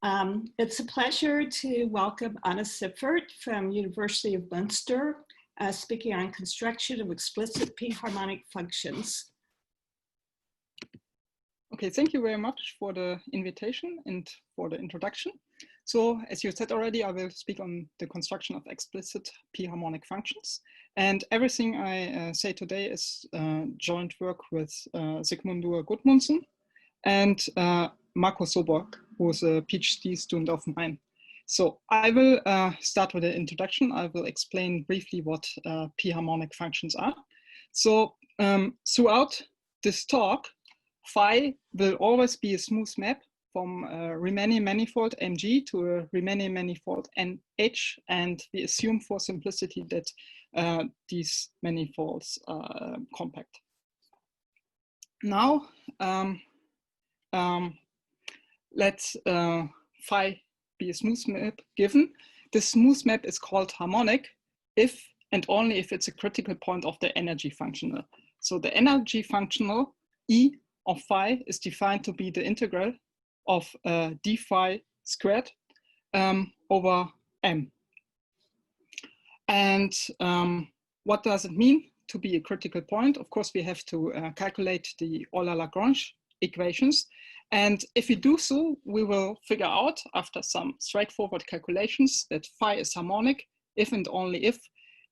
It's a pleasure to welcome Anna Siffert from University of Munster, speaking on construction of explicit p-harmonic functions. Okay, thank you very much for the invitation and for the introduction. So, as you said already, I will speak on the construction of explicit p-harmonic functions. And everything I say today is joint work with Sigmundur Gudmundsson and Marko Sobak, who is a PhD student of mine. So I will start with the introduction. I will explain briefly what p-harmonic functions are. So throughout this talk, phi will always be a smooth map from a Riemannian manifold Mg to a Riemannian manifold Nh, and we assume for simplicity that these manifolds are compact. Now, let's phi be a smooth map given. This smooth map is called harmonic if and only if it's a critical point of the energy functional. So the energy functional E of phi is defined to be the integral of d phi squared over m. And what does it mean to be a critical point? Of course, we have to calculate the Euler-Lagrange equations. And if we do so, we will figure out after some straightforward calculations that phi is harmonic if and only if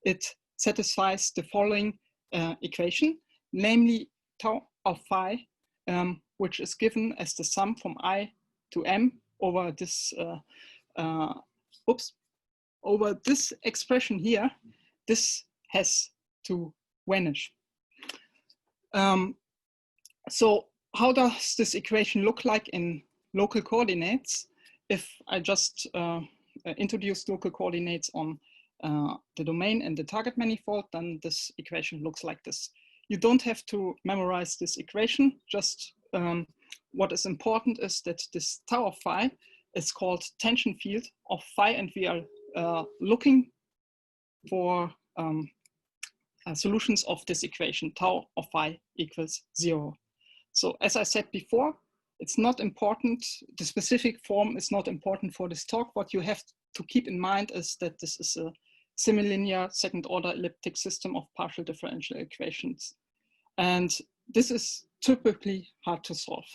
it satisfies the following equation, namely tau of phi, which is given as the sum from I to m over this over this expression here. This has to vanish. So how does this equation look like in local coordinates? If I just introduce local coordinates on the domain and the target manifold, then this equation looks like this. You don't have to memorize this equation, just what is important is that this tau of phi is called tension field of phi, and we are looking for solutions of this equation, tau of phi equals 0. So as I said before, it's not important, the specific form is not important for this talk. What you have to keep in mind is that this is a semilinear second order elliptic system of partial differential equations. And this is typically hard to solve.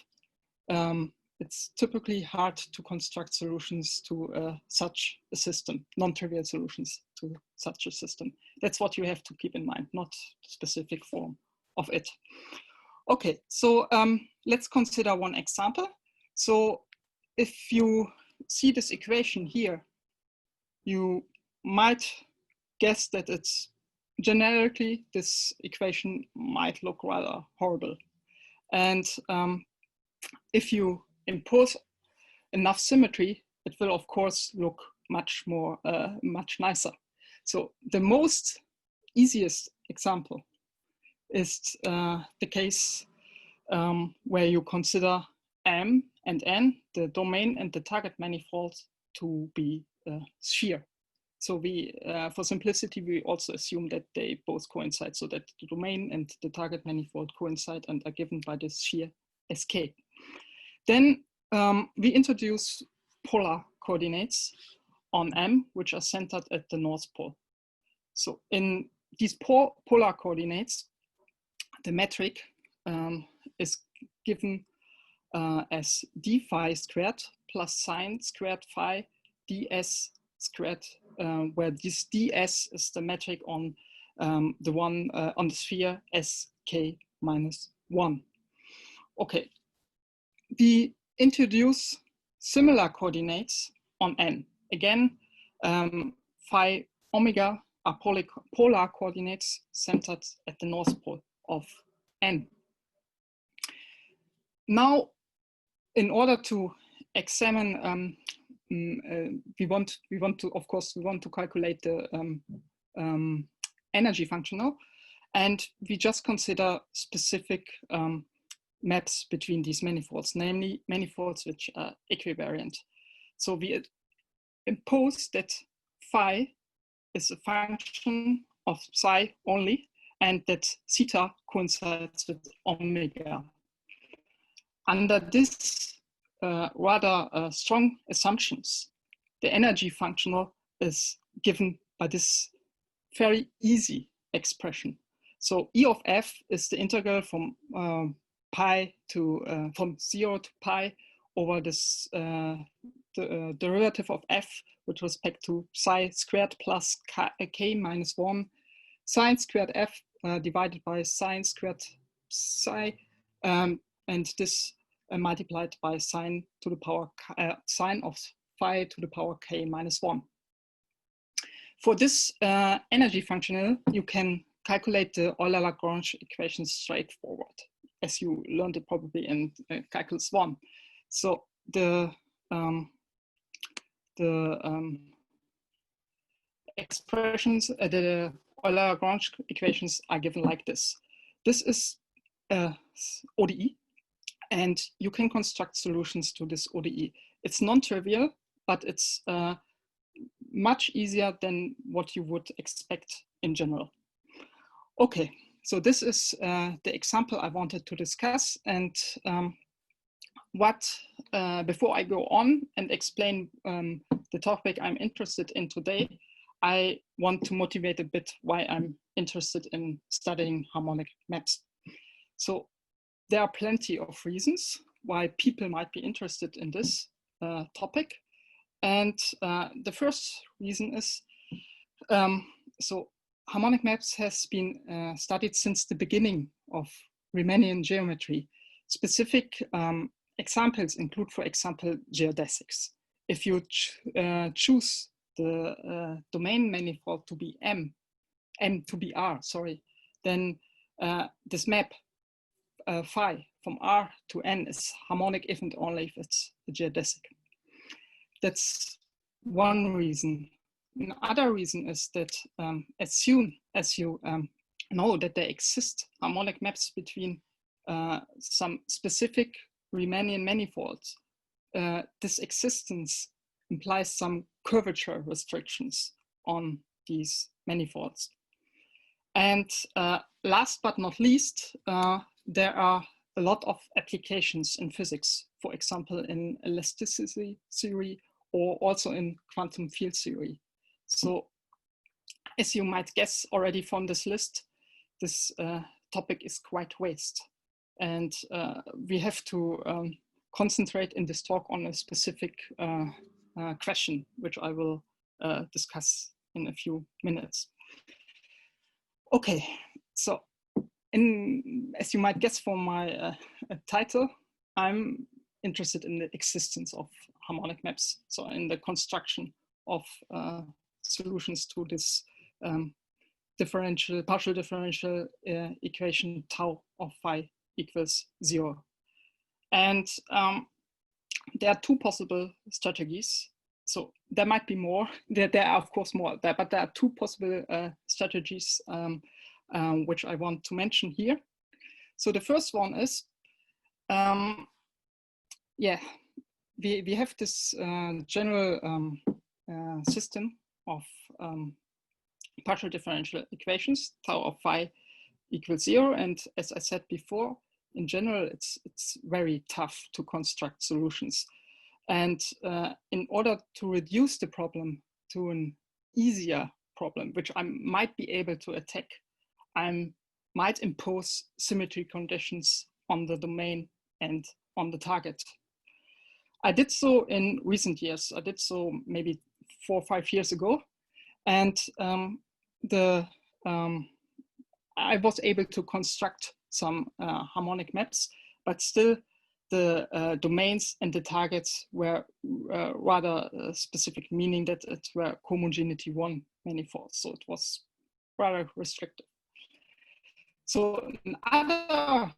It's typically hard to construct solutions to such a system, non-trivial solutions to such a system. That's what you have to keep in mind, not the specific form of it. Okay, so let's consider one example. So if you see this equation here, you might guess that it's generically, this equation might look rather horrible. And if you impose enough symmetry, it will of course look much more, much nicer. So the most easiest example is the case where you consider M and N, the domain and the target manifold, to be shear. So we, for simplicity, we also assume that they both coincide, so that the domain and the target manifold coincide and are given by this shear SK. Then we introduce polar coordinates on M, which are centered at the North Pole. So in these polar coordinates, the metric is given as d phi squared plus sine squared phi ds squared, where this ds is the metric on the one on the sphere sk minus 1. Okay, we introduce similar coordinates on n. Again, phi omega are polar coordinates centered at the North Pole of n. Now, in order to examine, we want to calculate the energy functional, and we just consider specific maps between these manifolds, namely manifolds which are equivariant. So we impose that phi is a function of psi only, and that theta coincides with omega. Under this rather strong assumptions, the energy functional is given by this very easy expression. So E of f is the integral from pi to from 0 to pi over this the derivative of f with respect to psi squared plus k minus 1 sine squared f divided by sine squared psi, and this multiplied by sine to the power sine of phi to the power k minus 1. For this energy functional, you can calculate the Euler-Lagrange equation straightforward, as you learned it probably in calculus 1. So the expressions, the Euler-Lagrange equations are given like this. This is ODE, and you can construct solutions to this ODE. It's non-trivial, but it's much easier than what you would expect in general. Okay, so this is the example I wanted to discuss, and before I go on and explain the topic I'm interested in today, I want to motivate a bit why I'm interested in studying harmonic maps. So there are plenty of reasons why people might be interested in this topic. And the first reason is, so harmonic maps has been studied since the beginning of Riemannian geometry. Specific examples include, for example, geodesics. If you choose the domain manifold to be M to be R, sorry, then this map phi from R to N is harmonic if and only if it's a geodesic. That's one reason. Another reason is that as soon as you know that there exist harmonic maps between some specific Riemannian manifolds, this existence implies some curvature restrictions on these manifolds. And last but not least, there are a lot of applications in physics, for example, in elasticity theory or also in quantum field theory. So as you might guess already from this list, this topic is quite vast. And we have to concentrate in this talk on a specific question, which I will discuss in a few minutes. Okay, so as you might guess from my title, I'm interested in the existence of harmonic maps. So in the construction of solutions to this partial differential equation tau of phi equals 0. And there are two possible strategies. So there might be more. There are of course more, but there are two possible strategies which I want to mention here. So the first one is, we have this general system of partial differential equations, tau of phi equals 0. And as I said before, in general, it's very tough to construct solutions. And in order to reduce the problem to an easier problem, which I might be able to attack, I might impose symmetry conditions on the domain and on the target. I did so in recent years. I did so maybe 4 or 5 years ago. And I was able to construct some harmonic maps, but still the domains and the targets were rather specific, meaning that it were cohomogeneity 1 manifolds. So it was rather restrictive. So another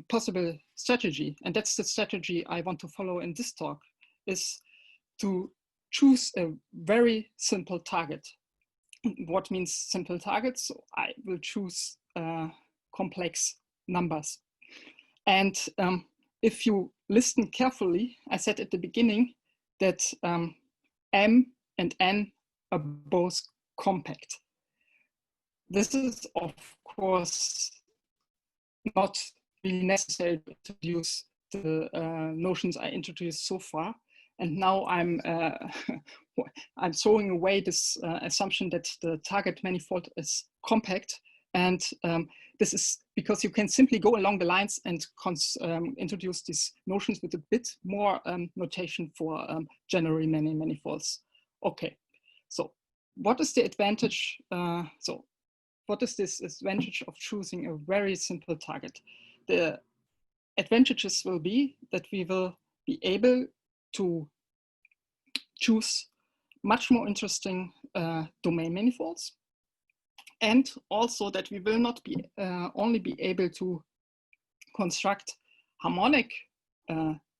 possible strategy, and that's the strategy I want to follow in this talk, is to choose a very simple target. What means simple targets? So I will choose complex numbers. And if you listen carefully, I said at the beginning that M and N are both compact. This is, of course, not really necessary to introduce the notions I introduced so far. And now I'm I'm throwing away this assumption that the target manifold is compact. And this is because you can simply go along the lines and introduce these notions with a bit more notation for general Riemannian manifolds. Okay, so what is the advantage? What is this advantage of choosing a very simple target? The advantages will be that we will be able to choose much more interesting domain manifolds, and also that we will not be only be able to construct harmonic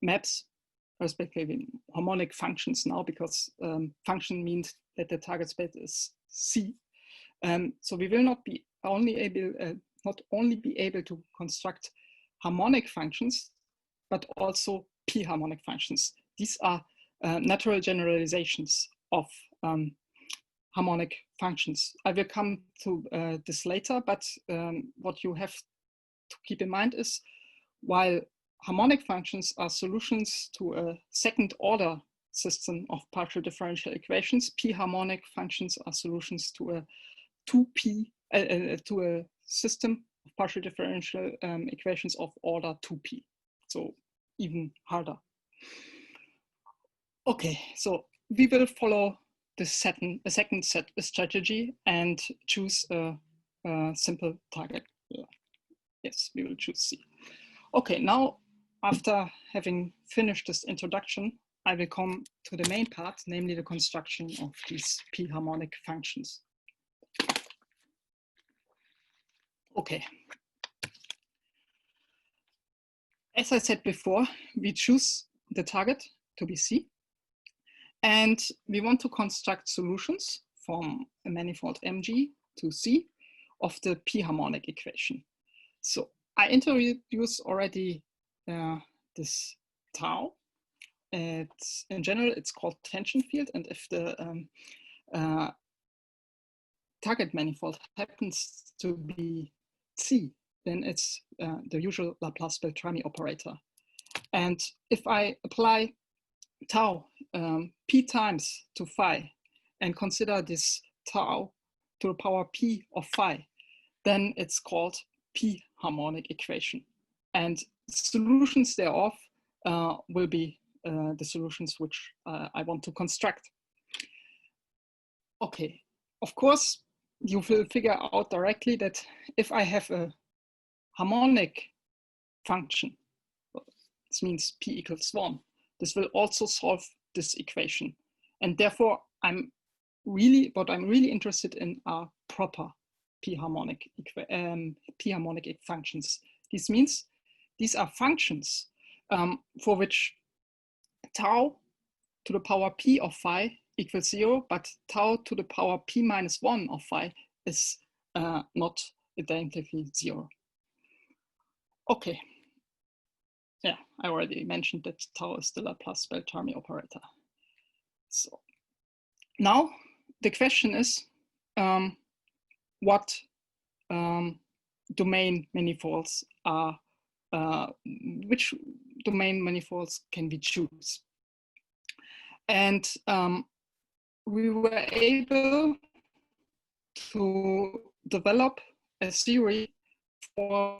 maps, respectively harmonic functions now, because function means that the target space is C. So we will not be only able to construct harmonic functions, but also p-harmonic functions. These are natural generalizations of harmonic functions. I will come to this later, but what you have to keep in mind is, while harmonic functions are solutions to a second order system of partial differential equations, p-harmonic functions are solutions to a to a system of partial differential equations of order 2p, so even harder. Okay, so we will follow the second strategy and choose a simple target. Yes, we will choose C. Okay, now after having finished this introduction, I will come to the main part, namely the construction of these p-harmonic functions. Okay. As I said before, we choose the target to be C, and we want to construct solutions from a manifold Mg to C of the p-harmonic equation. So I introduced already this tau. In general, it's called tension field, and if the target manifold happens to be C, then it's the usual Laplace-Beltrami operator. And if I apply tau p times to phi and consider this tau to the power p of phi, then it's called p-harmonic equation. And solutions thereof will be the solutions which I want to construct. Okay, of course, you will figure out directly that if I have a harmonic function, this means p equals 1, this will also solve this equation. And therefore, what I'm really interested in are proper p-harmonic functions. This means these are functions for which tau to the power p of phi equals 0, but tau to the power p minus 1 of phi is not identically 0. Okay. Yeah, I already mentioned that tau is the Laplace-Beltrami operator. So now the question is, what domain manifolds are, which domain manifolds can we choose? And we were able to develop a theory for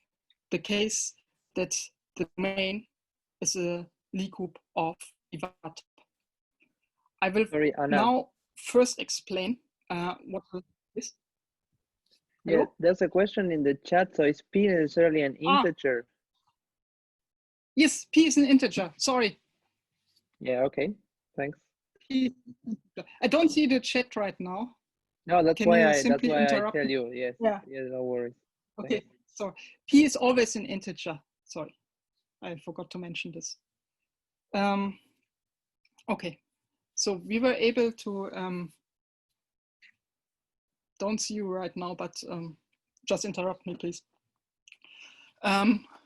the case that the domain is a Lie group of Iwasawa. I will now first explain what this is. Yeah, there's a question in the chat. So is p necessarily an integer? Yes, p is an integer. Sorry. Yeah, okay. Thanks. I don't see the chat right now. No, that's Can why I tell you. Yes. Yeah. Yeah, no worries. Okay. So p is always an integer. Sorry, I forgot to mention this. Okay. So we were able to. Don't see you right now, but just interrupt me, please.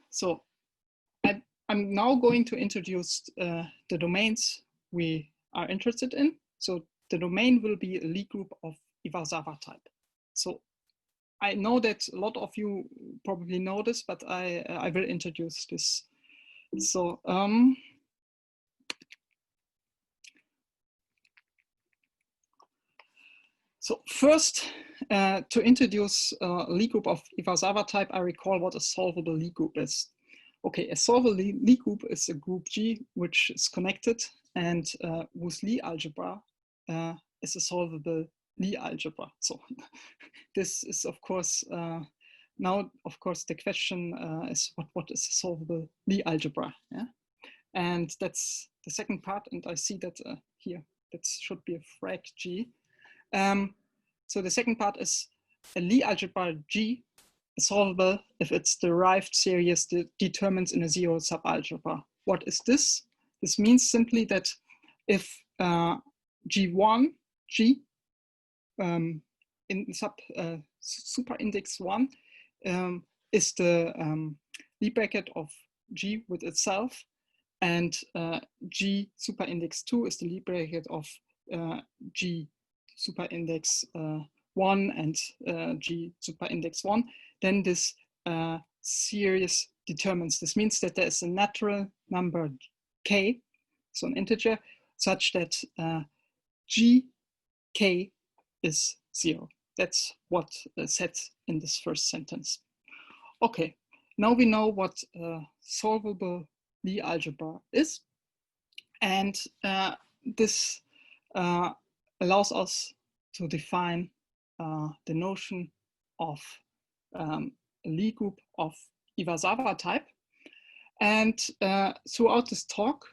So I'm now going to introduce the domains we are interested in. So the domain will be a Lie group of Iwasawa type. So I know that a lot of you probably know this, but I will introduce this So so first, to introduce a Lie group of Iwasawa type, I recall what a solvable Lie group is. Okay, a solvable Lie group is a group G which is connected and whose Lie algebra is a solvable Lie algebra. So this is, of course, now, of course, the question is what is a solvable Lie algebra? Yeah? And that's the second part. And I see that here, that should be a frag G. So the second part is a Lie algebra G is solvable if its derived series determines in a zero subalgebra. What is this? This means simply that if G1, G in super index 1 is the Lie bracket of G with itself, and G super index 2 is the Lie bracket of G super index 1 and G super index 1, then this series determines. This means that there is a natural number k, so an integer, such that gk is 0. That's what is said in this first sentence. Okay, now we know what solvable Lie algebra is, and this allows us to define the notion of a Lie group of Iwasawa type. And throughout this talk,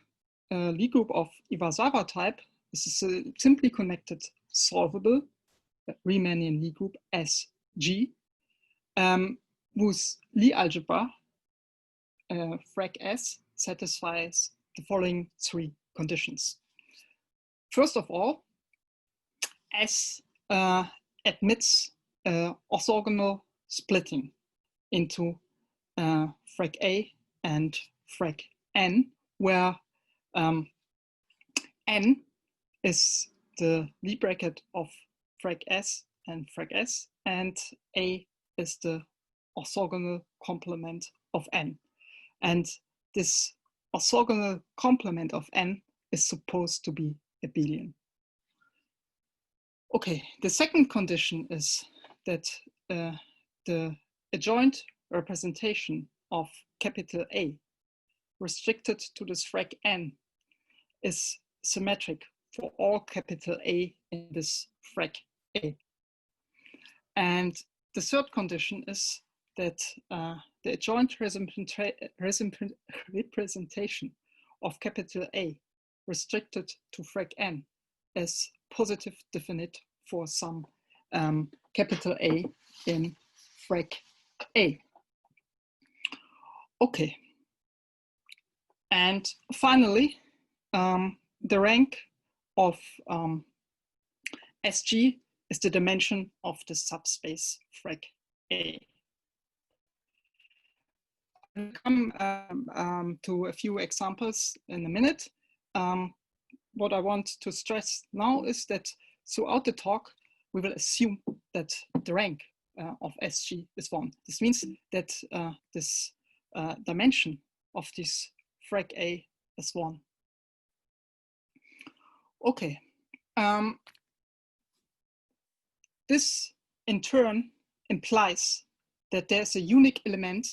a Lie group of Iwasawa type is a simply connected solvable Riemannian Lie group S G, whose Lie algebra, frag S, satisfies the following three conditions. First of all, S admits orthogonal splitting into frag A and frag N, where N is the Lie bracket of frag S, and A is the orthogonal complement of N. And this orthogonal complement of N is supposed to be abelian. Okay, the second condition is that the adjoint representation of capital A restricted to this frag N is symmetric for all capital A in this frag A. And the third condition is that the adjoint representation of capital A restricted to frag N is positive definite for some capital A in frag A. Okay. And finally, the rank of SG is the dimension of the subspace frag A. I'll come to a few examples in a minute. What I want to stress now is that throughout the talk, we will assume that the rank of SG is 1. This means that this dimension of this frag A is 1. Okay. This in turn implies that there's a unique element,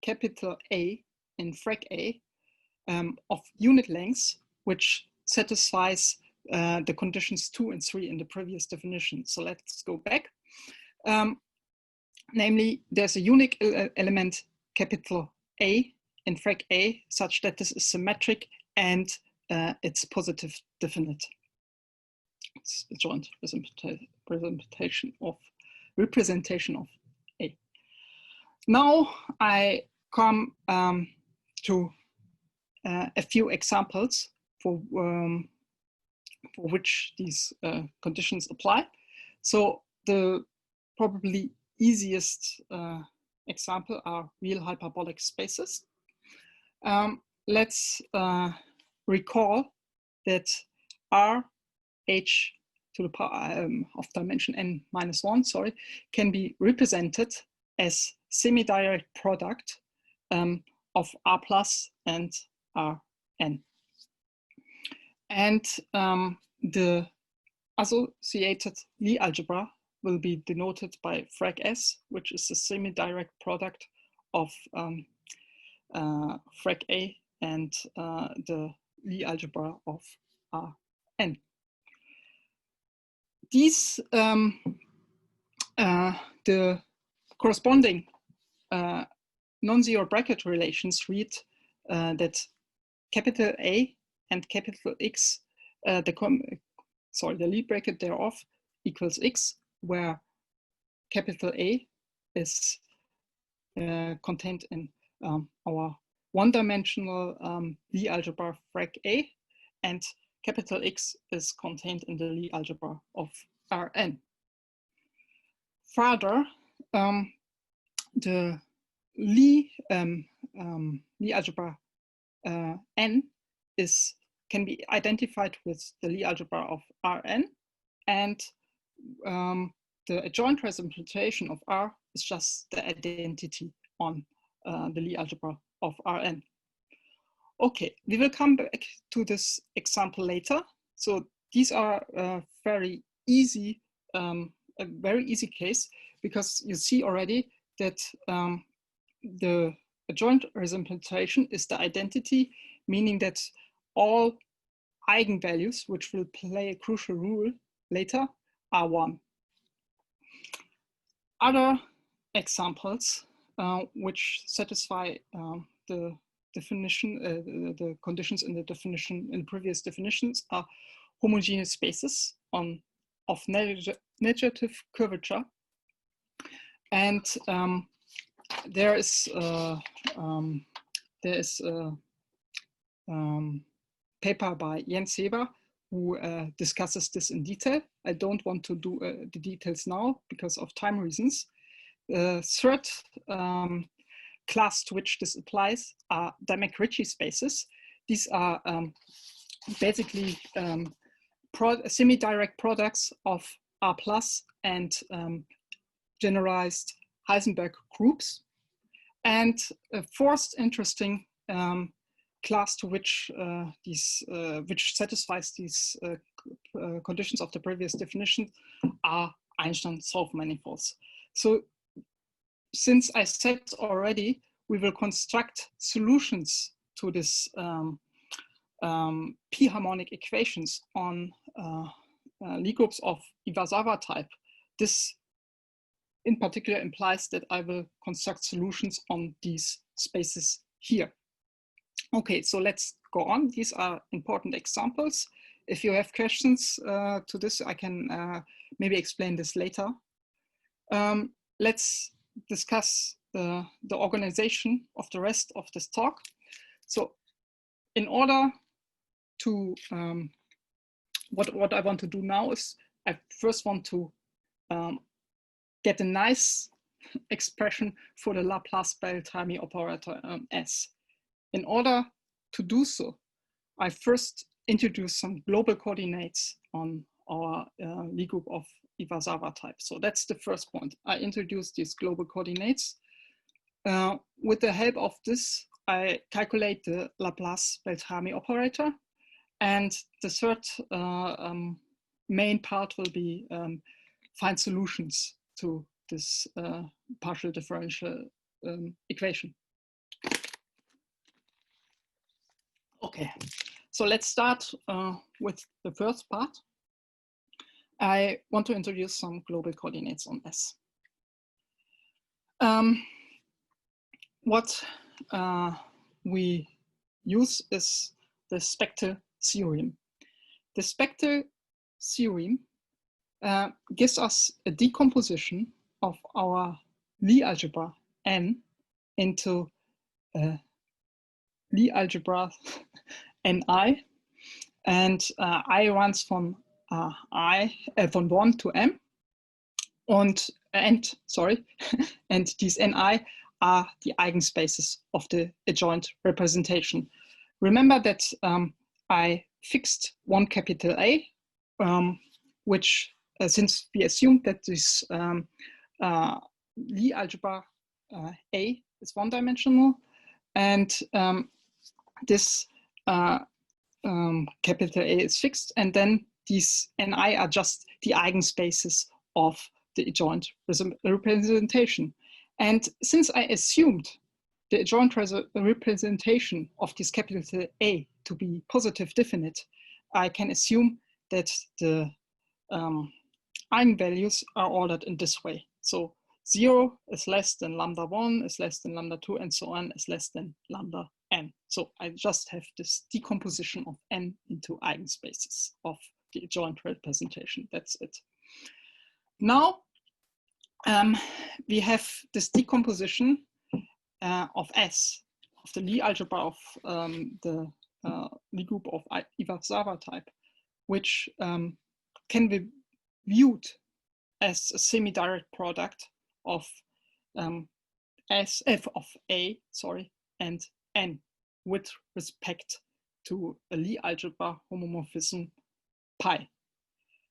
capital A in frag A, of unit length, which satisfies the conditions 2 and 3 in the previous definition. So let's go back. Namely, there's a unique element, capital A in frag A, such that this is symmetric and it's positive definite. It's a joint representation of A. Now I come to a few examples for which these conditions apply. So the probably easiest example are real hyperbolic spaces. Let's recall that R h to the power of dimension n-1, sorry, can be represented as semi-direct product of R plus and Rn. And the associated Lie algebra will be denoted by frag S, which is the semi-direct product of frag A and the Lie algebra of Rn. These, the corresponding non-zero bracket relations read that capital A and capital X, the Lie bracket thereof equals X, where capital A is contained in our one-dimensional Lie algebra frag A, and capital X is contained in the Lie algebra of Rn. Further, the Lie algebra N can be identified with the Lie algebra of Rn, and the adjoint representation of R is just the identity on the Lie algebra of Rn. Okay, we will come back to this example later. So these are very easy, a very easy case, because you see already that the adjoint representation is the identity, meaning that all eigenvalues, which will play a crucial role later, are 1. Other examples which satisfy the definition, the conditions in the definition, in previous definitions, are homogeneous spaces of negative curvature, and there is a paper by Jens Weber who discusses this in detail. I don't want to do the details now because of time reasons. The third class to which this applies are Dirac-Ricci spaces. These are basically semi-direct products of R plus and generalized Heisenberg groups. And a fourth interesting class to which which satisfies these conditions of the previous definition are Einstein solved manifolds. So since I said already, we will construct solutions to this p-harmonic equations on Lie groups of Iwasawa type. This in particular implies that I will construct solutions on these spaces here. Okay, so let's go on. These are important examples. If you have questions to this, I can maybe explain this later. Let's discuss the organization of the rest of this talk. So in order to, what I want to do now is I first want to get a nice expression for the Laplace-Beltrami operator S. In order to do so, I first introduce some global coordinates on our Lie group of Iwasawa type. So that's the first point. I introduce these global coordinates. With the help of this, I calculate the Laplace-Beltrami operator. And the third main part will be find solutions to this partial differential equation. Okay, so let's start with the first part. I want to introduce some global coordinates on S. What we use is the spectral theorem. The spectral theorem gives us a decomposition of our Lie algebra N into Lie algebra Ni, and I runs from from 1 to m, and these Ni are the eigenspaces of the adjoint representation. Remember that I fixed one capital A, which since we assumed that this Lie algebra A is one-dimensional, And this capital A is fixed, and then these Ni are just the eigenspaces of the adjoint representation. And since I assumed the adjoint representation of this capital A to be positive definite, I can assume that the eigenvalues are ordered in this way. So 0 is less than lambda 1, is less than lambda 2, and so on is less than lambda n. So I just have this decomposition of n into eigenspaces of the adjoint representation. That's it. Now we have this decomposition of S, of the Lie algebra of the Lie group of Iwasawa type, which can be viewed as a semi-direct product of f of A, and n with respect to a Lie algebra homomorphism pi.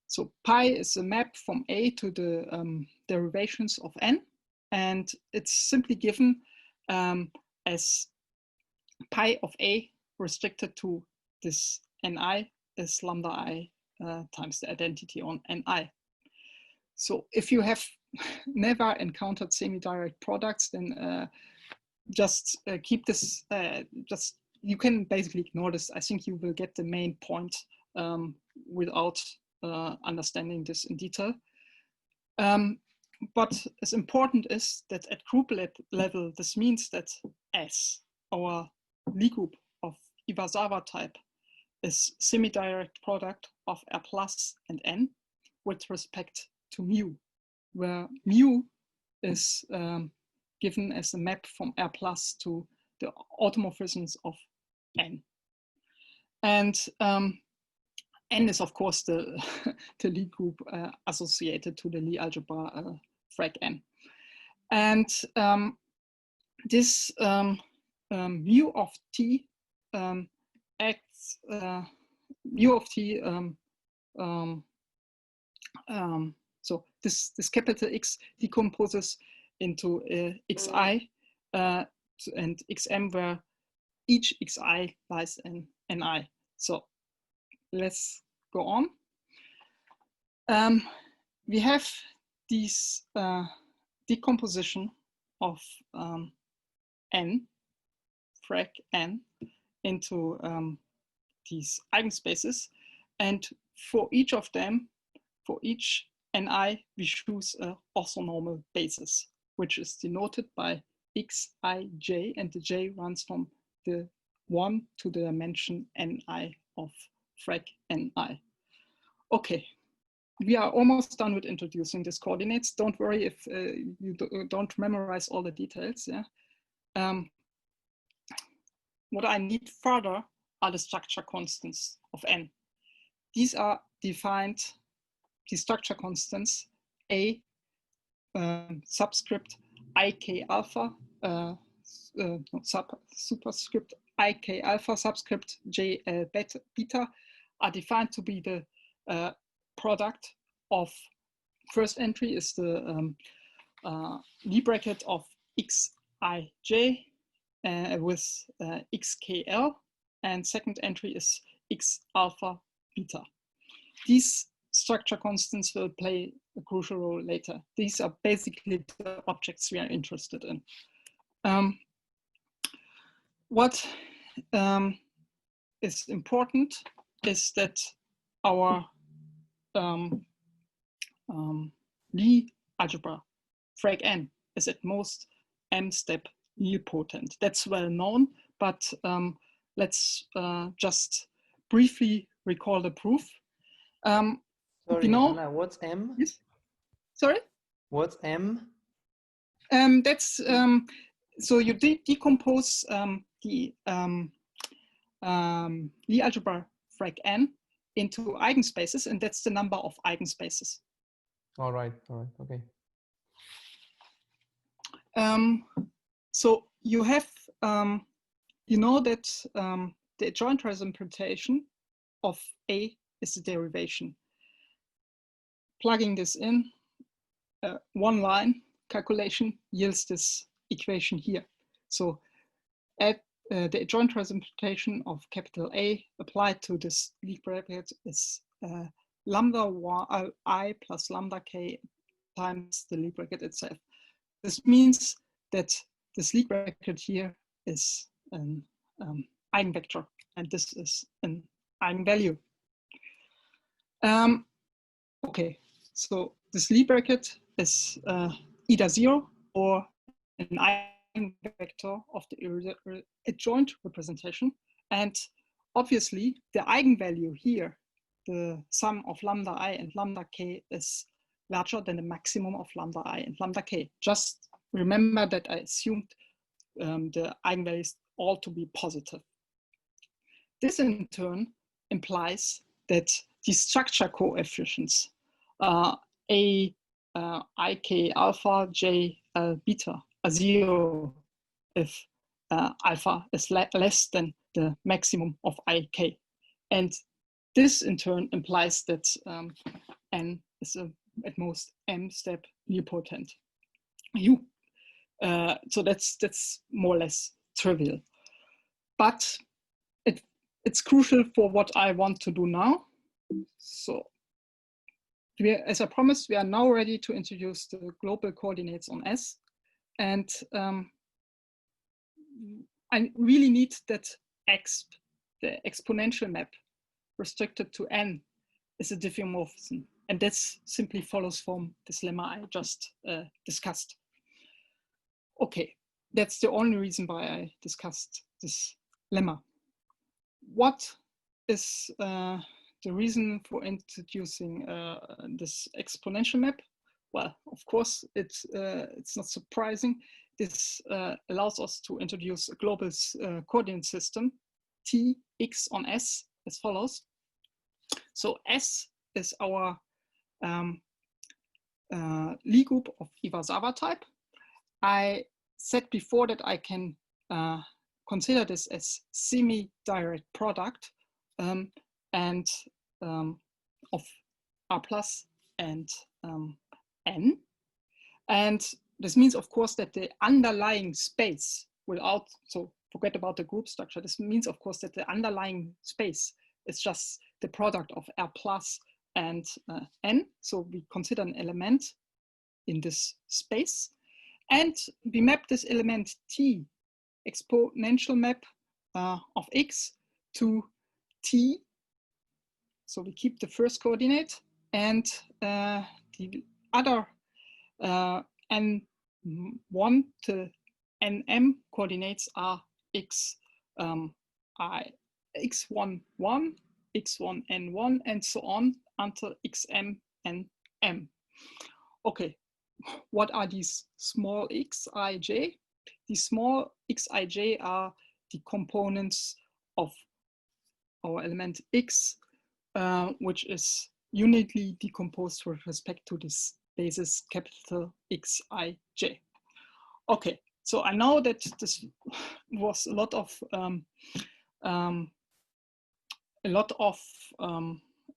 So pi is a map from A to the derivations of n, and it's simply given as pi of A restricted to this Ni is lambda I times the identity on Ni. So if you have never encountered semi-direct products, then just keep this, you can basically ignore this. I think you will get the main point without understanding this in detail. But as important is that at group level, this means that S, our Lie group of Iwasawa type, is semi-direct product of R plus and n with respect to mu, where mu is given as a map from R plus to the automorphisms of n. And n is, of course, the Lie group associated to the Lie algebra frag n. And this mu of t acts, mu of t, so this capital X decomposes into xi and xm, where each xi lies in ni. So let's go on. We have these decomposition of n, frag n, into these eigenspaces, and for each of them, for each ni, we choose a orthonormal basis, which is denoted by xij, and the j runs from the 1 to the dimension ni of frag ni. Okay, we are almost done with introducing these coordinates. Don't worry if you don't memorize all the details. Yeah. What I need further are the structure constants of n. These are defined, the structure constants A subscript ik alpha, superscript ik alpha, subscript j beta are defined to be the product of first entry is the Lie bracket of xij with xkl, and second entry is x alpha beta. These structure constants will play a crucial role later. These are basically the objects we are interested in. What is important is that our Lie algebra frag n is at most m-step nilpotent. That's well known, but let's just briefly recall the proof. Sorry, you know, Anna, what's m? Yes? Sorry? What's m? That's so you decompose the Lie algebra frag n into eigenspaces, and that's the number of eigenspaces. All right, okay. So you have, you know that the adjoint representation of A is the derivation. Plugging this in, one line calculation yields this equation here. So add the adjoint representation of capital A applied to this Lie bracket is lambda I plus lambda k times the Lie bracket itself. This means that this Lie bracket here is an eigenvector, and this is an eigenvalue. Okay, so this Lie bracket is either 0 or an eigenvector of the adjoint representation. And obviously, the eigenvalue here, the sum of lambda I and lambda k, is larger than the maximum of lambda I and lambda k. Just remember that I assumed the eigenvalues all to be positive. This in turn implies that the structure coefficients ik alpha, j beta are 0 if alpha is less than the maximum of ik. And this in turn implies that n is at most m step nilpotent u. So that's more or less trivial. But it's crucial for what I want to do now. So as I promised, we are now ready to introduce the global coordinates on S. And I really need that exp, the exponential map restricted to n, is a diffeomorphism. And that simply follows from this lemma I just discussed. Okay, that's the only reason why I discussed this lemma. What is the reason for introducing this exponential map? Well, of course, it's not surprising. This allows us to introduce a global coordinate system, T, X on S, as follows. So S is our Lie group of Iwasawa type. I said before that I can consider this as semi-direct product and of R plus and N. And this means, of course, that the underlying space without, so forget about the group structure. This means, of course, that the underlying space is just the product of R plus and N. So we consider an element in this space. And we map this element T, exponential map of X, to T. So we keep the first coordinate, and the other N1 to Nm coordinates are X1, 1, X1, N1, and so on until Xm and M. Okay, what are these small xij? These small xij are the components of our element X, which is uniquely decomposed with respect to this basis capital Xij. Okay, so I know that this was a lot of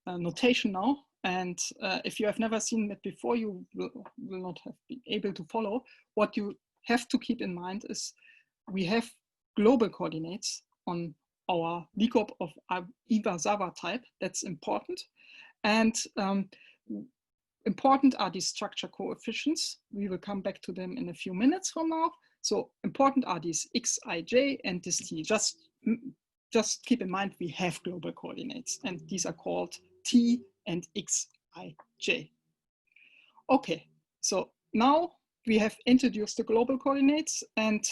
notation now, and if you have never seen it before, you will not have been able to follow. What you have to keep in mind is we have global coordinates on our Lie group of Iwasawa type. That's important. And important are these structure coefficients. We will come back to them in a few minutes from now. So important are these Xij and this T. Just keep in mind we have global coordinates, and these are called T and Xij. Okay, so now we have introduced the global coordinates, and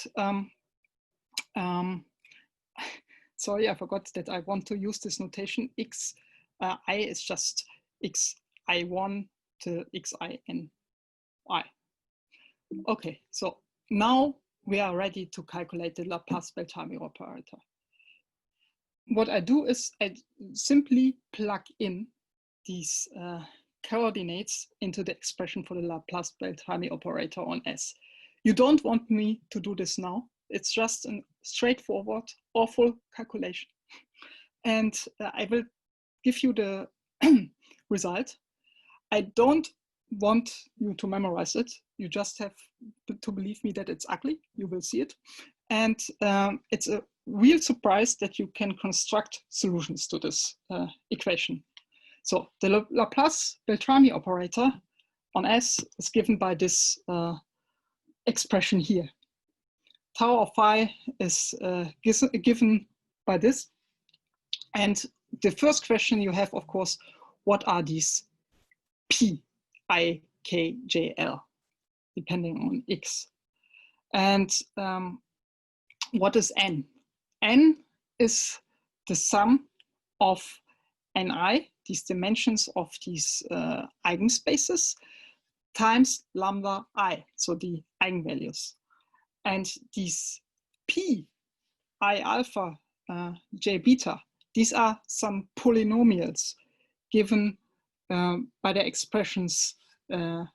sorry, I forgot that I want to use this notation. I is just xi1 to xin I. Okay, so now we are ready to calculate the Laplace-Beltrami operator. What I do is I simply plug in these coordinates into the expression for the Laplace-Beltrami operator on S. You don't want me to do this now. It's just a straightforward, awful calculation. And I will give you the result. I don't want you to memorize it. You just have to believe me that it's ugly. You will see it. And it's a real surprise that you can construct solutions to this equation. So the Laplace-Beltrami operator on S is given by this expression here. Tau of phi is given by this. And the first question you have, of course, what are these P, I, K, J, L, depending on X? And what is N? N is the sum of Ni, these dimensions of these eigenspaces, times lambda I, so the eigenvalues. And these P, I alpha, J beta, these are some polynomials given by the expressions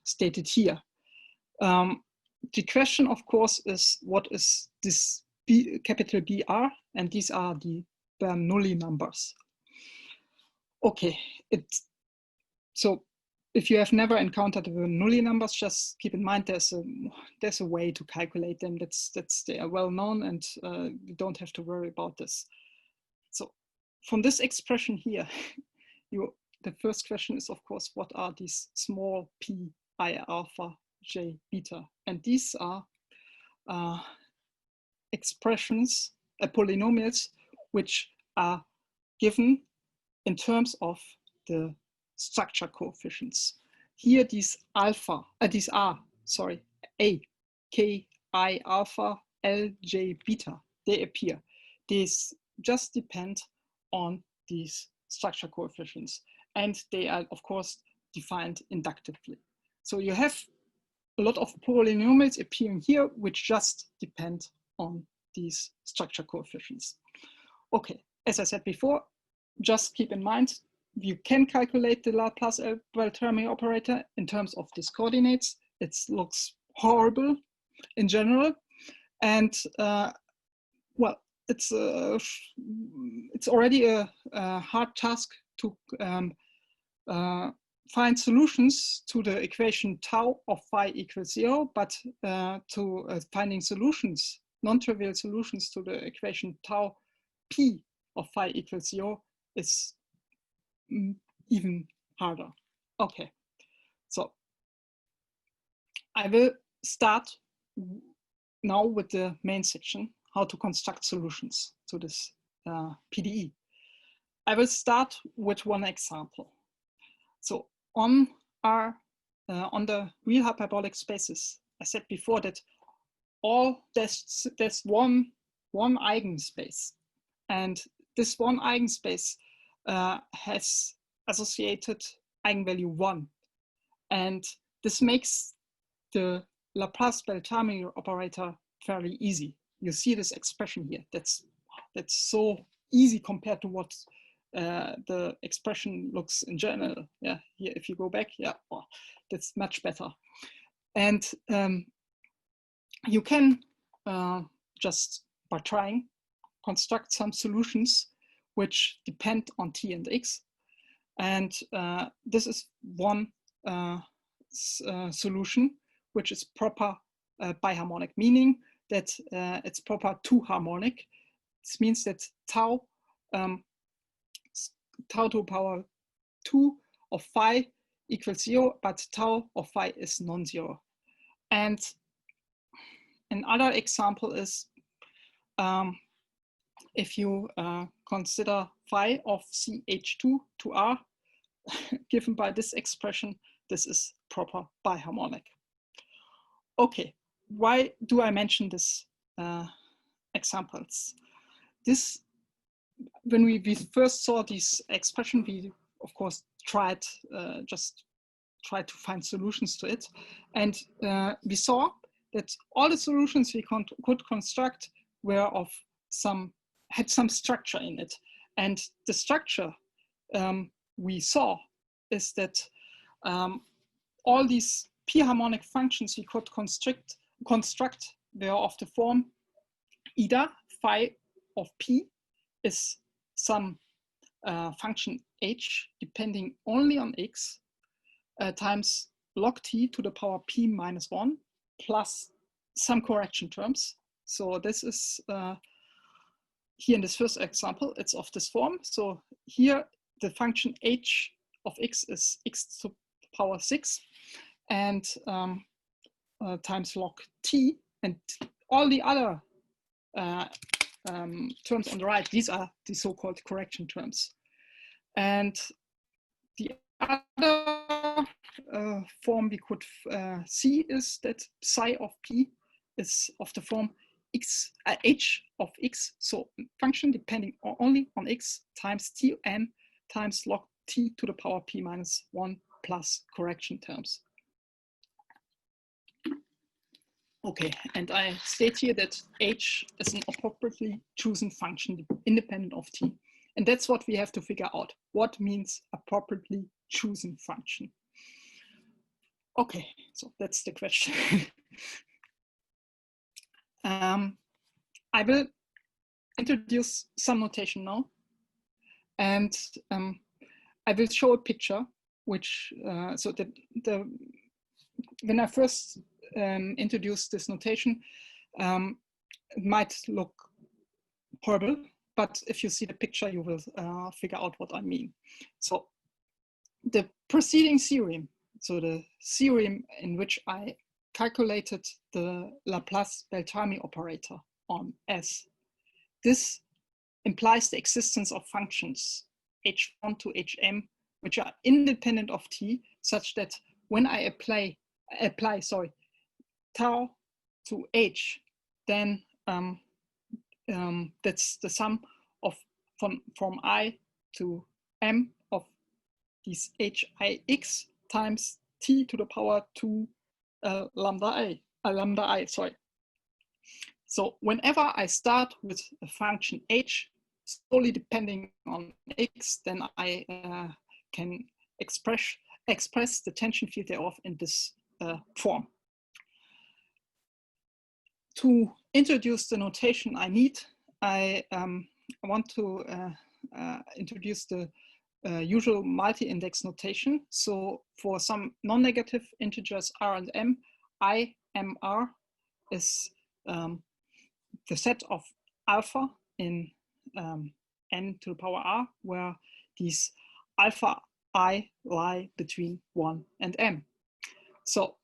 stated here. The question, of course, is what is this capital BR? And these are the Bernoulli numbers. Okay, so if you have never encountered the Bernoulli numbers, just keep in mind there's a way to calculate them. They are well known, and you don't have to worry about this. So from this expression here, the first question is, of course, what are these small p, I alpha, j beta? And these are expressions, polynomials, which are given in terms of the structure coefficients. Here, these are, A, K, I alpha, L, J beta, they appear. These just depend on these structure coefficients, and they are, of course, defined inductively. So you have a lot of polynomials appearing here, which just depend on these structure coefficients. Okay, as I said before, just keep in mind, you can calculate the Laplace-Beltrami operator in terms of these coordinates. It looks horrible in general, and well, it's already a hard task to find solutions to the equation tau of phi equals 0, but to finding solutions, non-trivial solutions to the equation tau p of phi equals 0 is even harder. Okay, so I will start now with the main section, how to construct solutions to this PDE. I will start with one example. So on the real hyperbolic spaces, I said before that there's one eigenspace, and this one eigenspace has associated eigenvalue 1, and this makes the Laplace-Beltrami operator fairly easy. You see this expression here. That's so easy compared to what the expression looks in general. Yeah, here if you go back, yeah, oh, that's much better. And you can just by trying construct some solutions which depend on t and x, and this is one solution which is proper biharmonic, meaning that it's proper two harmonic. This means that tau to the power 2 of phi equals 0, but tau of phi is non-zero. And another example is if you consider phi of CH2 to R, given by this expression, this is proper biharmonic. Okay, why do I mention this examples? When we first saw this expression, we of course tried to find solutions to it, and we saw that all the solutions we could construct were had some structure in it, and the structure we saw is that all these p-harmonic functions we could construct were of the form either phi of p is some function h depending only on x times log t to the power p minus 1 plus some correction terms. So this is here in this first example, it's of this form. So here the function h of x is x to the power 6 and times log t, and all the other terms on the right, these are the so-called correction terms. And the other form we could see is that psi of p is of the form x h of x, so function depending only on x times t n times log t to the power p minus 1 plus correction terms. Okay, and I state here that h is an appropriately chosen function independent of t. And that's what we have to figure out. What means appropriately chosen function? Okay, so that's the question. I will introduce some notation now. And I will show a picture, which, so that when I first introduced this notation, it might look horrible, but if you see the picture, you will figure out what I mean. So the preceding theorem, so the theorem in which I calculated the Laplace-Beltrami operator on S, this implies the existence of functions h1 to hm, which are independent of t, such that when I apply tau to h, then that's the sum of from I to m of these hix times t to the power 2 lambda I, sorry. So whenever I start with a function h solely depending on x, then I can express the tension field thereof in this form. To introduce the notation I need, I want to introduce the usual multi-index notation. So for some non-negative integers r and m, I m r is the set of alpha in n to the power r, where these alpha I lie between 1 and m. So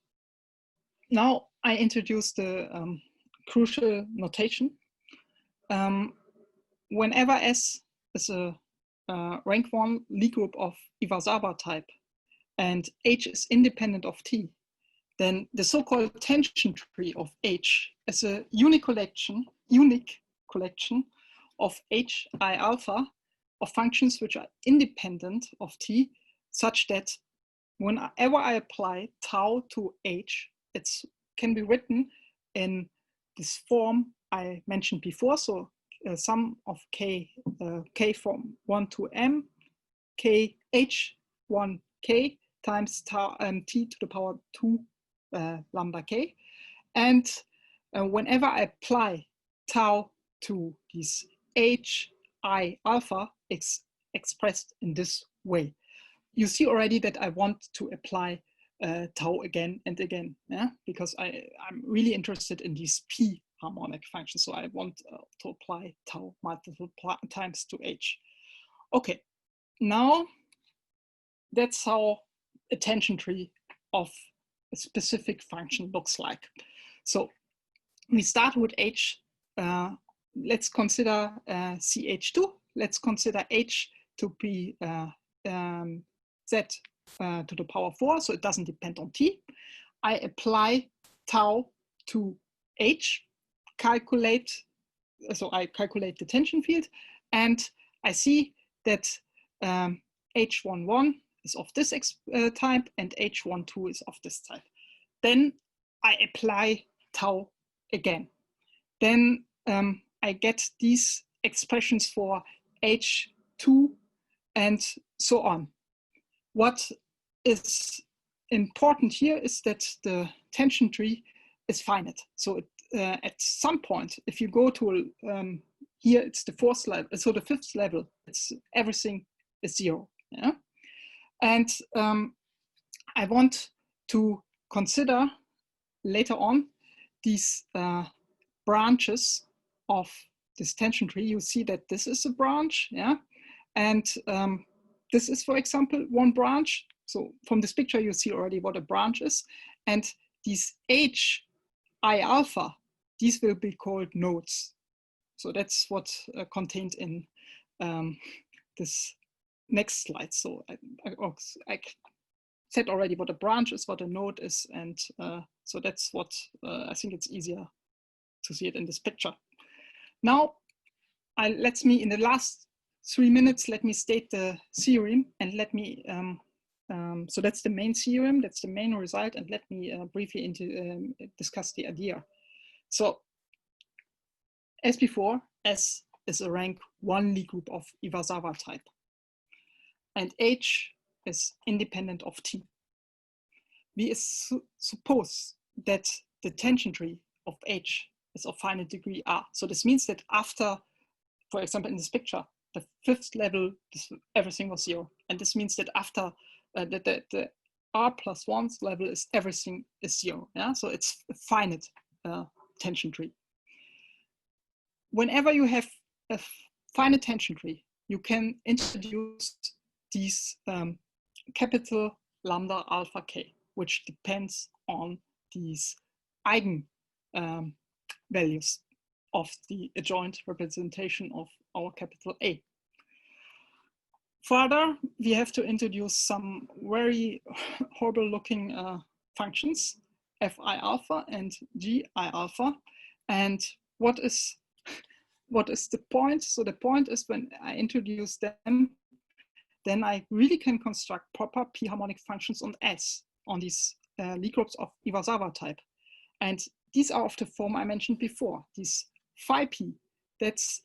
now I introduce the crucial notation. Whenever S is a rank 1 Lie group of Iwasawa type and H is independent of T, then the so-called tension tree of H is a unique collection of Hi alpha of functions which are independent of T, such that whenever I apply tau to H, it can be written in this form I mentioned before. So sum of k from 1 to m, k h 1 k times tau t to the power 2 lambda k. And whenever I apply tau to this hi alpha, it's expressed in this way. You see already that I want to apply tau again and again, yeah? Because I'm really interested in these p-harmonic functions. So I want to apply tau multiple times to h. Okay, now that's how a tension tree of a specific function looks like. So we start with h. Let's consider ch2. Let's consider h to be z to the power 4, so it doesn't depend on t. I apply tau to h, so I calculate the tension field, and I see that h11 is of this type and h12 is of this type. Then I apply tau again. Then I get these expressions for h2 and so on. What is important here is that the tension tree is finite. So at some point, if you go to here, it's the 4th level. So the 5th level, it's everything is 0. Yeah? And I want to consider later on these branches of this tension tree. You see that this is a branch, yeah, and this is, for example, one branch. So from this picture, you see already what a branch is, and these hi alpha, these will be called nodes. So that's what contained in this next slide. So I said already what a branch is, what a node is, and so that's what I think it's easier to see it in this picture. Now, let me, in the last 3 minutes, let me state the theorem, and let me, so that's the main theorem, that's the main result, and let me briefly discuss the idea. So, as before, S is a rank 1 Lie group of Iwasawa type, and H is independent of T. We suppose that the tension tree of H is of finite degree R. So this means that after, for example, in this picture, the 5th level, everything was 0. And this means that after the R+1 level is everything is 0. Yeah, so it's a finite tension tree. Whenever you have a finite tension tree, you can introduce these capital lambda alpha k, which depends on these eigen values of the adjoint representation of our capital A. Further, we have to introduce some very horrible looking functions, fi alpha and gi alpha. And what is the point? So the point is, when I introduce them, then I really can construct proper p-harmonic functions on S, on these Lie groups of Iwasawa type. And these are of the form I mentioned before, these phi p, that's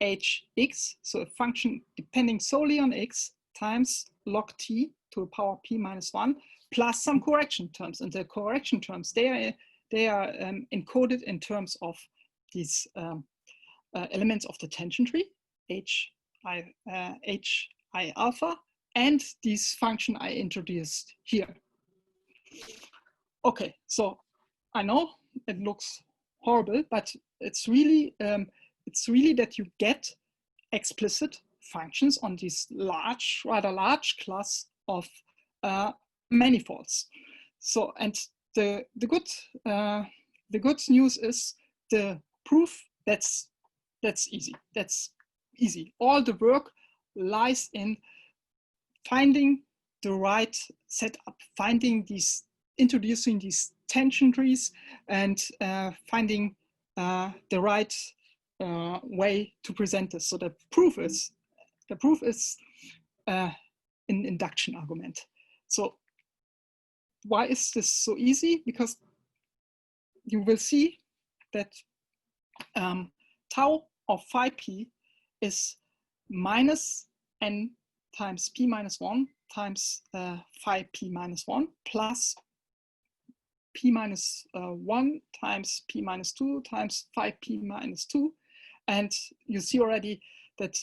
hx, so a function depending solely on x times log t to the power p minus 1, plus some correction terms. And the correction terms, they are encoded in terms of these elements of the tension tree, hi alpha, and this function I introduced here. Okay, so I know it looks horrible, but it's really that you get explicit functions on this rather large class of manifolds. So, and the good news is the proof that's easy. That's easy. All the work lies in finding the right setup, introducing these tension trees, and finding the right way to present this. So the proof is an induction argument. So why is this so easy? Because you will see that tau of phi p is minus n times p minus 1 times phi p minus 1 plus p minus 1 times p minus 2 times phi p minus 2. And you see already that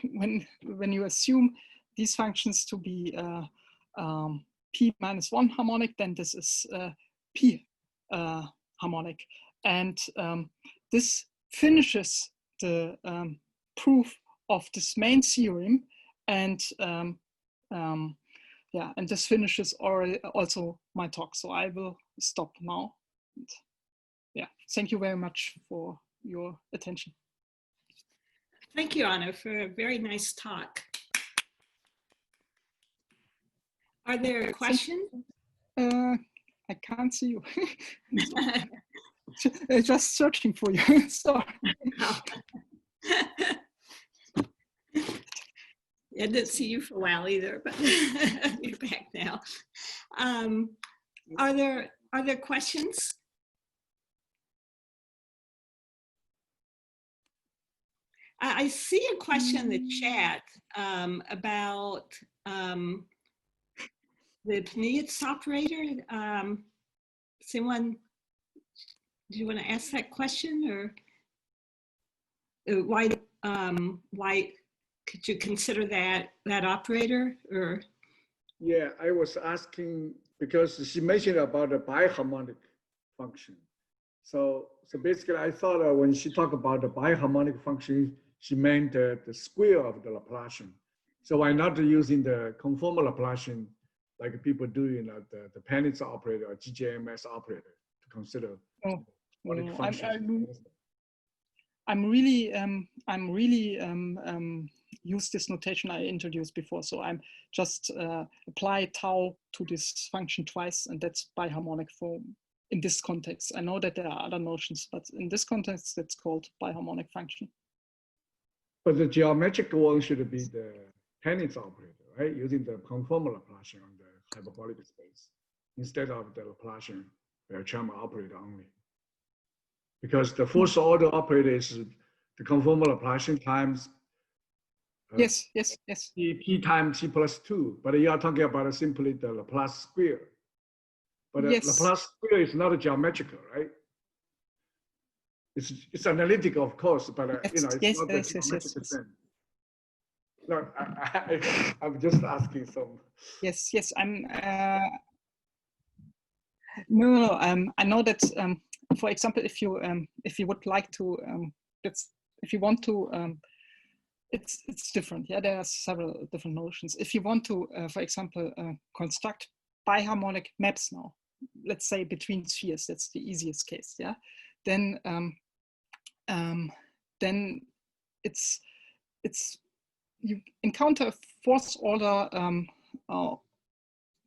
when you assume these functions to be p minus 1 harmonic, then this is p harmonic. And this finishes the proof of this main theorem. And yeah, and this finishes also my talk. So I will stop now. And yeah, thank you very much for your attention. Thank you, Anna, for a very nice talk. Are there questions? I can't see you. Just searching for you. Sorry. Oh. I didn't see you for a while either, but you're back now. Are there questions? I see a question in the chat about the Pnietz operator. Someone, do you want to ask that question, or why could you consider that operator? Or yeah, I was asking because she mentioned about the biharmonic function. So basically, I thought when she talked about the biharmonic function, she meant the square of the Laplacian. So why not using the conformal Laplacian like people do, the Panitz operator or GJMS operator to consider harmonic functions? I'm really use this notation I introduced before. So I'm just apply tau to this function twice, and that's biharmonic form in this context. I know that there are other notions, but in this context, it's called biharmonic function. But the geometric one should be the Panitz operator, right? Using the conformal Laplacian on the hyperbolic space instead of the Laplacian Beltrami operator only. Because the first order operator is the conformal Laplacian times yes. T times T plus 2, but you are talking about simply the Laplace square. But the Laplace square is not a geometrical, right? It's analytical, of course, but it's not the geometrical thing. No, I'm just asking some. Yes. I'm. No. I know that. For example, if you would like to, if you want to, it's different. Yeah, there are several different notions. If you want to, for example, construct biharmonic maps now, let's say between spheres, that's the easiest case. Yeah, then it's you encounter a fourth order,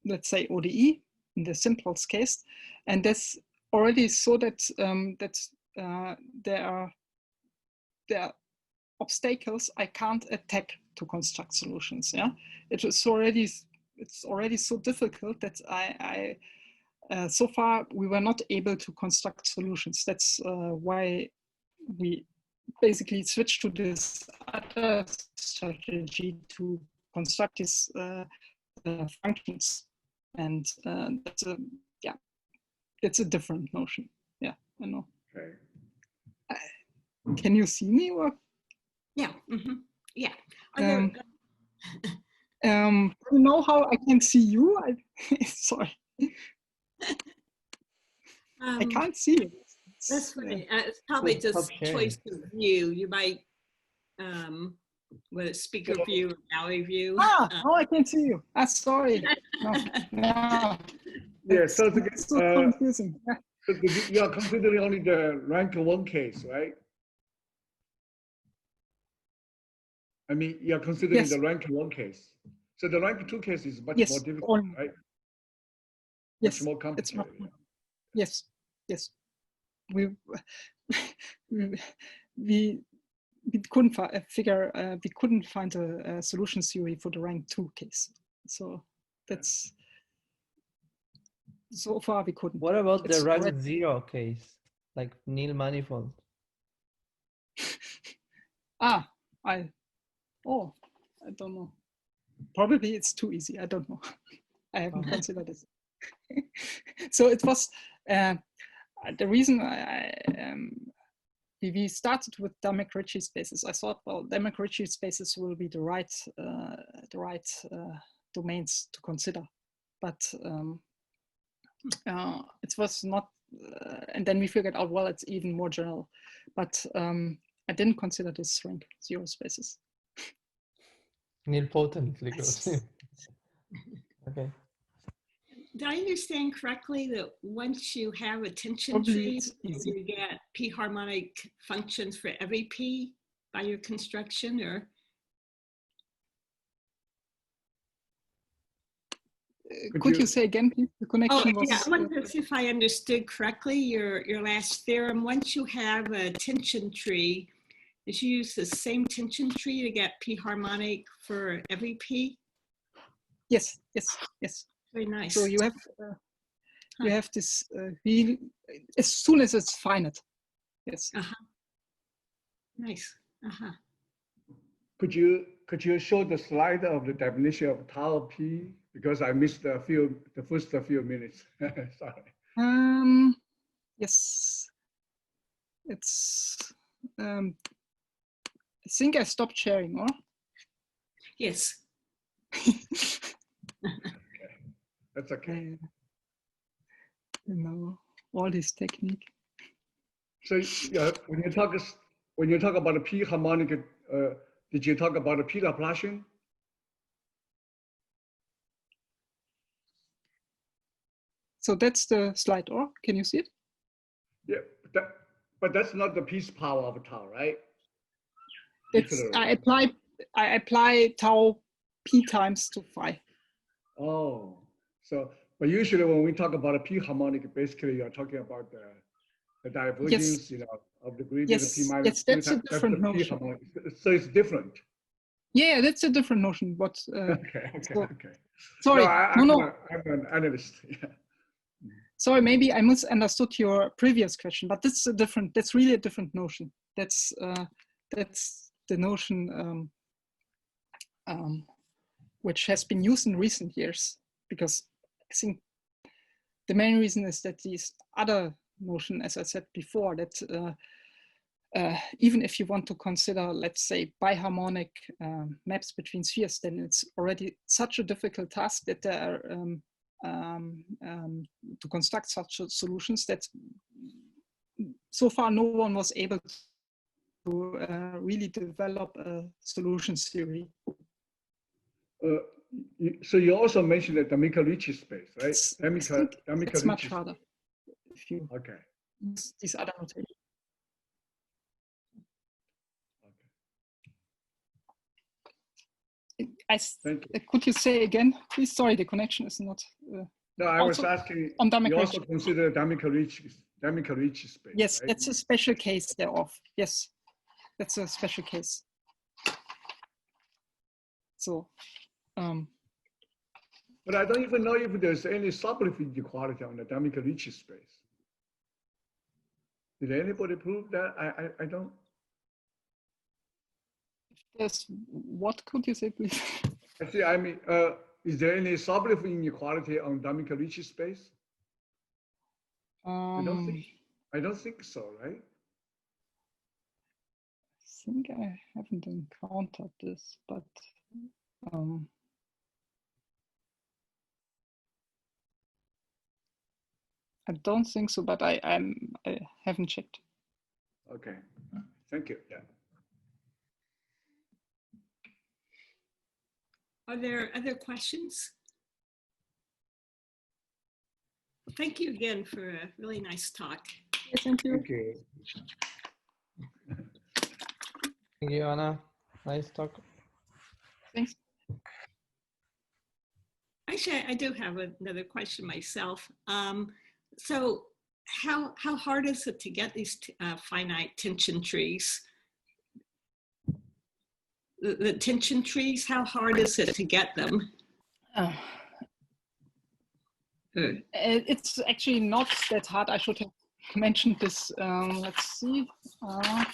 let's say ODE in the simplest case, and that's already so that there are obstacles I can't attack to construct solutions. Yeah, it's already so difficult that I so far we were not able to construct solutions. That's why we basically switched to this other strategy to construct these functions, and that's a different notion. Yeah, I know. Okay. Can you see me or? Yeah. Yeah. Do you know how I can see you? Sorry. I can't see you. That's funny. It's probably just choice of view. You might, whether it's speaker view or gallery view. Oh, I can see you. Sorry. No. Yeah, so it's so confusing. So you are considering only the rank 1 case, right? I mean, you are considering the rank 1 case. So the rank 2 case is much more difficult, right? Much more complicated. Yes. We couldn't we couldn't find a solution theory for the rank 2 case. So that's so far we couldn't. What about the rank 0 case, like nil manifold? I don't know. Probably it's too easy. I don't know. I haven't considered it. So it was the reason we started with Dirac-Ricci spaces. I thought, well, Dirac-Ricci spaces will be the right domains to consider, but it was not. And then we figured out, well, it's even more general, but I didn't consider this rank 0 spaces. Nilpotently close. Okay. Did I understand correctly that once you have a tension tree, you get p-harmonic functions for every p by your construction, or? Could you say again, please? The connection was. Yeah, I wanted to see if I understood correctly your last theorem. Once you have a tension tree, did you use the same tension tree to get p-harmonic for every p? Yes. Very nice. So you have this as soon as it's finite. Yes. Nice. Could you show the slide of the definition of tau p, because I missed the first few minutes. Sorry. Yes. It's. I think I stopped sharing, or? Yes. That's okay. You know, all this technique. So yeah, when you talk about a p-harmonic, did you talk about a p-Laplacian? So that's the slide, or can you see it? Yeah, but that's not the piece power of tau, right? It's I apply tau p times to phi. Oh, so but usually when we talk about a p-harmonic, basically you're talking about the divergence, Yes. of the gradient Yes, p minus yes, that's a different notion. So it's different. Yeah, that's a different notion. But Okay. sorry, no, I'm an analyst. Yeah. Sorry, maybe I misunderstood your previous question, but that's a different. That's really a different notion. That's the notion which has been used in recent years, because I think the main reason is that these other notion, as I said before, that even if you want to consider, let's say, biharmonic maps between spheres, then it's already such a difficult task that there are to construct such solutions that so far no one was able to really develop a solution theory. So you also mentioned the D'Amico-Ricci space, right? It's much harder if you use these other notations. Could you say again, please? Sorry, the connection is not. No, I was asking. On you also consider D'Amico-Ricci space. Yes, right? that's a special case thereof. Yes, that's a special case. So. But I don't even know if there's any subgroup inequality on the D'Amico-Ricci space. Did anybody prove that? I don't. Yes. What could you say, please? I mean, is there any subgroup inequality on D'Amico-Ricci space? I don't think so, right? I think I haven't encountered this, but I don't think so, but I haven't checked. Okay, thank you. Yeah. Are there other questions? Well, thank you again for a really nice talk. Yes, thank you. Thank you. Thank you, Anna. Nice talk. Thanks. Actually, I do have another question myself. So how hard is it to get these finite tension trees? The tension trees, how hard is it to get them? It's actually not that hard. I should have mentioned this. Let's see. I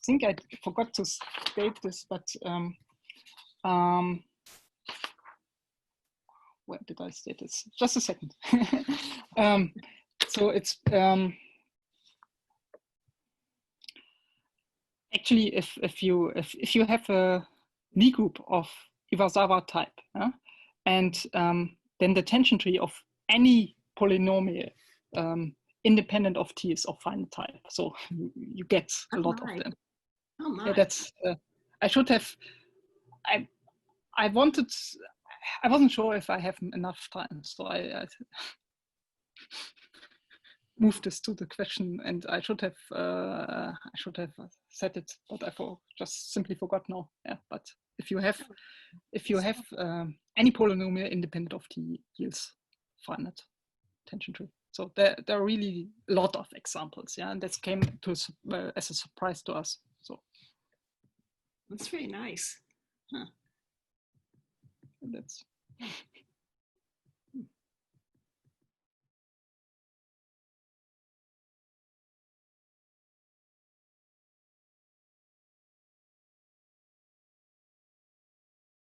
think I forgot to state this, but where did I state this? Just a second. So it's actually if you have a Lie group of Iwasawa type, and then the tension tree of any polynomial independent of t is of finite type. So you get a lot of them. Oh my. Yeah, that's I should have. I wasn't sure if I have enough time, so I moved this to the question, and I should have said it, but I just simply forgot now. Yeah, but if you have any polynomial independent of t yields finite tension tree. So there are really a lot of examples. Yeah, and that came to as a surprise to us. So that's very nice. Huh. That's